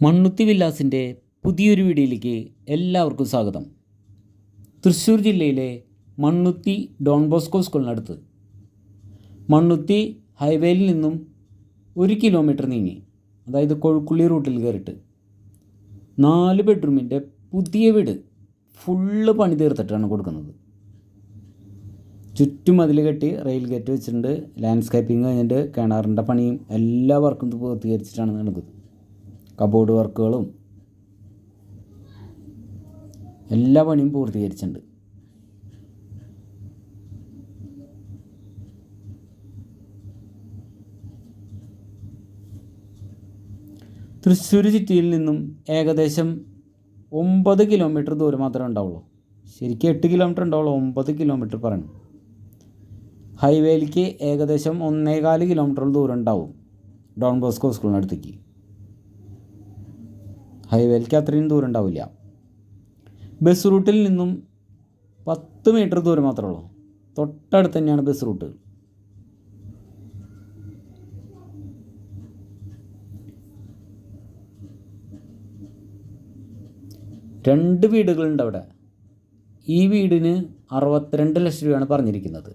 മണ്ണുത്തി വില്ലാസിൻ്റെ പുതിയൊരു വീഡിയോയിലേക്ക് എല്ലാവർക്കും സ്വാഗതം. തൃശ്ശൂർ ജില്ലയിലെ മണ്ണുത്തി ഡോൺ ബോസ്കോ സ്കൂളിനടുത്ത് മണ്ണുത്തി ഹൈവേയിൽ നിന്നും 1 കിലോമീറ്റർ നീങ്ങി, അതായത് കൊഴുക്കുള്ളി റൂട്ടിൽ കയറിയിട്ട് 4 ബെഡ്റൂമിൻ്റെ പുതിയ വീട് ഫുള്ള് പണി തീർത്തിട്ടാണ് കൊടുക്കുന്നത്. ചുറ്റും മതിൽ കെട്ടി റെയിൽ ഗേറ്റ് വെച്ചിട്ടുണ്ട്. ലാൻഡ്സ്കേപ്പിംഗ് കഴിഞ്ഞിട്ട് കിണറിൻ്റെ പണിയും എല്ലാ വർക്കും പൂർത്തീകരിച്ചിട്ടാണ് നടക്കുന്നത്. കബോർഡ് വർക്കുകളും എല്ലാ പണിയും പൂർത്തീകരിച്ചിട്ടുണ്ട്. തൃശ്ശൂർ സിറ്റിയിൽ നിന്നും ഏകദേശം 9 കിലോമീറ്റർ ദൂരം മാത്രമേ ഉണ്ടാവുള്ളൂ. ശരിക്കും 8 കിലോമീറ്റർ ഉണ്ടാവുള്ളൂ, 9 കിലോമീറ്റർ പറയണം. ഹൈവേയിലേക്ക് ഏകദേശം 1.25 കിലോമീറ്റർ ദൂരം ഉണ്ടാവും ഡോൺ ബോസ്കോ സ്കൂളിനടുത്തേക്ക്. ഹൈവേയിലേക്ക് അത്രയും ദൂരം ഉണ്ടാവില്ല. ബസ് റൂട്ടിൽ നിന്നും 10 മീറ്റർ ദൂരം മാത്രമേ ഉള്ളൂ. തൊട്ടടുത്ത് തന്നെയാണ് ബസ് റൂട്ട്. രണ്ട് വീടുകളുണ്ട് അവിടെ. ഈ വീടിന് 62 ലക്ഷം രൂപയാണ് പറഞ്ഞിരിക്കുന്നത്.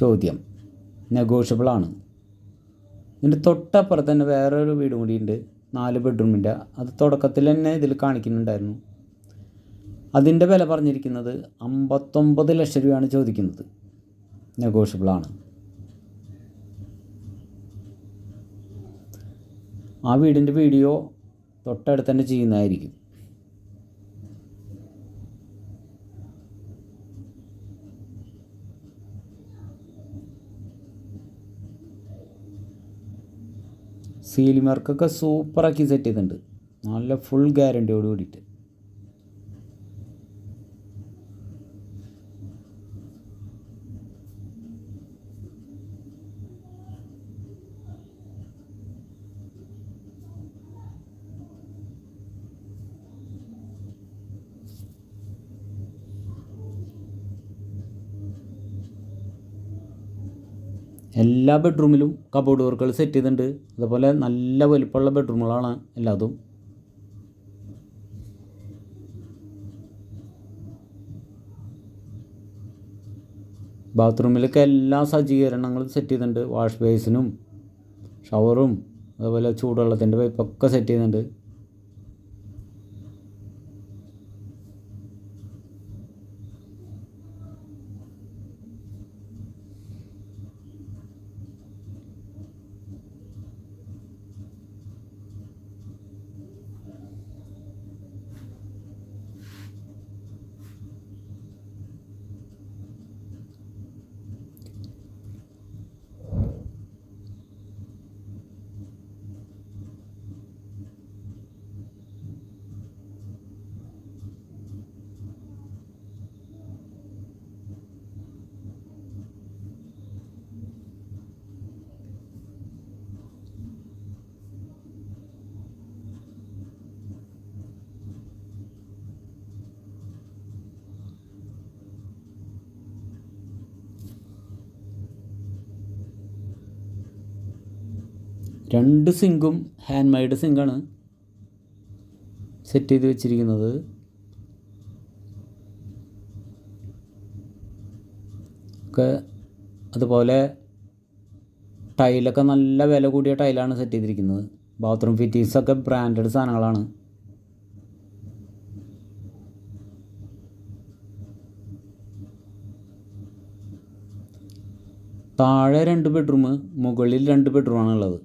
ചോദ്യം നെഗോഷ്യബിളാണ്. ഇതിൻ്റെ തൊട്ടപ്പുറത്ത് തന്നെ വേറൊരു വീടും കൂടിയുണ്ട്, 4 ബെഡ്റൂമിൻ്റെ. അത് തുടക്കത്തിൽ തന്നെ ഇതിൽ കാണിക്കുന്നുണ്ടായിരുന്നു. അതിൻ്റെ വില പറഞ്ഞിരിക്കുന്നത് 59 ലക്ഷം രൂപയാണ് ചോദിക്കുന്നത്. നെഗോഷ്യബിളാണ്. ആ വീടിൻ്റെ വീഡിയോ തൊട്ടടുത്ത് തന്നെ ചെയ്യുന്നതായിരിക്കും. സീലിംഗ് വർക്കൊക്കെ സൂപ്പറാക്കി സെറ്റ് ചെയ്തിട്ടുണ്ട്, നല്ല ഫുൾ ഗ്യാരണ്ടിയോട് കൂടിയിട്ട്. എല്ലാ ബെഡ്റൂമിലും കബോർഡ് വർക്കുകൾ സെറ്റ് ചെയ്തിട്ടുണ്ട്. അതുപോലെ നല്ല വലിപ്പമുള്ള ബെഡ്റൂമുകളാണ് എല്ലാതും. ബാത്റൂമിലൊക്കെ എല്ലാ സജ്ജീകരണങ്ങളും സെറ്റ് ചെയ്തിട്ടുണ്ട്. വാഷ് ബേസിനും ഷവറും അതുപോലെ ചൂടുവെള്ളത്തിൻ്റെ പൈപ്പൊക്കെ സെറ്റ് ചെയ്യുന്നുണ്ട്. രണ്ട് സിങ്കും ഹാൻഡ് മെയ്ഡ് സിങ്കാണ് സെറ്റ് ചെയ്ത് വെച്ചിരിക്കുന്നത്. ഒക്കെ അതുപോലെ ടൈലൊക്കെ നല്ല വില കൂടിയ ടൈലാണ് സെറ്റ് ചെയ്തിരിക്കുന്നത്. ബാത്റൂം ഫിറ്റിങ്സൊക്കെ ബ്രാൻഡഡ് സാധനങ്ങളാണ്. താഴെ 2 ബെഡ്റൂം, മുകളിൽ 2 ബെഡ്റൂമാണ് ഉള്ളത്.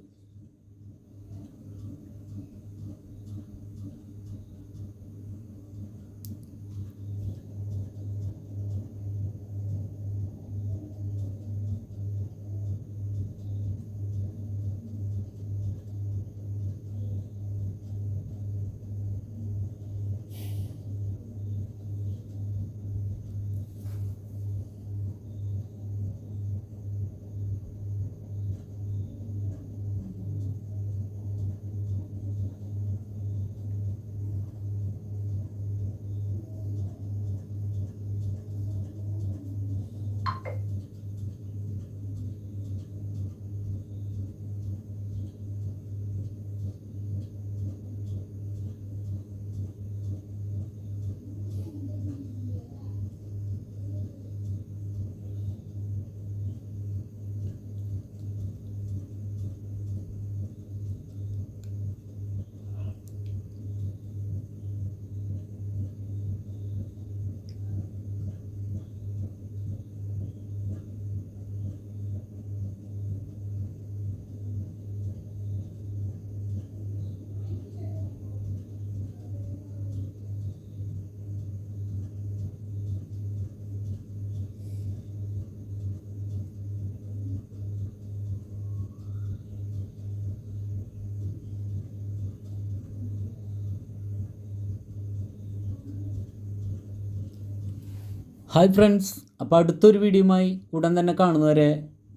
ഹായ് ഫ്രണ്ട്സ്, അപ്പോൾ അടുത്തൊരു വീഡിയോയുമായി ഉടൻ തന്നെ കാണുന്നവരെ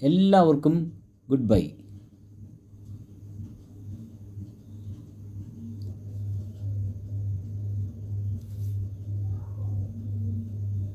എല്ലാവർക്കും ഗുഡ് ബൈ.